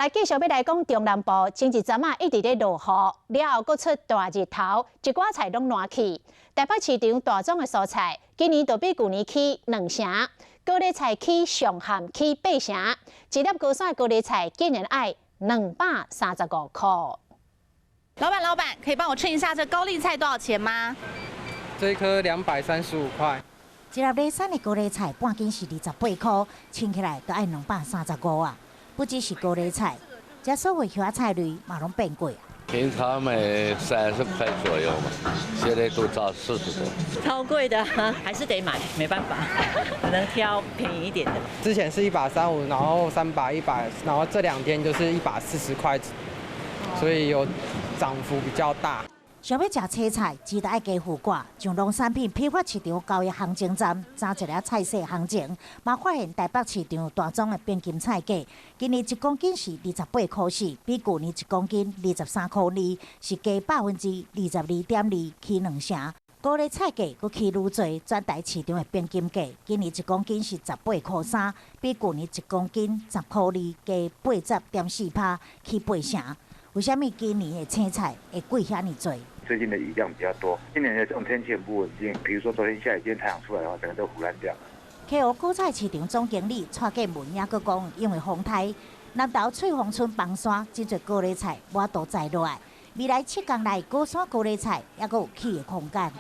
来继续要来讲中南部，前一阵一直咧落雨，了后搁出大日头，一寡菜拢烂去。台北市场大宗的蔬菜，今年就比旧年起2成，高丽菜起上限起8成，一粒高山高丽菜竟然要235块。老板，可以帮我称一下这高丽菜多少钱吗？这一颗235块。一粒内产的高丽菜半斤是28块，称起来都要235啊。不只是高丽菜，这所有其他菜类嘛拢变贵啊。平常卖30块左右嘛，现在都到40多。超贵的，还是得买，没办法，只能挑便宜一点的。之前是1把35，然后3把100，然后这2天就是1把40块，所以有涨幅比较大。想要食青菜，记得爱加付挂。像农产品批发市场交易行情站查一个菜市行情，嘛发现台北市场大宗的边金菜价，今年1公斤是28块4，比去年1公斤23块2，是加22.2%，起2成。高丽菜价佫起愈多，转台市场的边金价，今年1公斤是18块3，比去年1公斤10块2，加80.4%，起8成。为什么今年的青菜会贵遐尼多？最近的雨量比较多，今年的这种天气很不稳定。比如说昨天下雨，今天太阳出来的话，整个都腐烂掉。KO 果菜市场总经理蔡建文也佫讲，因为风台，南投翠峰村崩山，真侪高丽菜我都栽落来。未来7天内，果山高丽菜也佫有起的空间。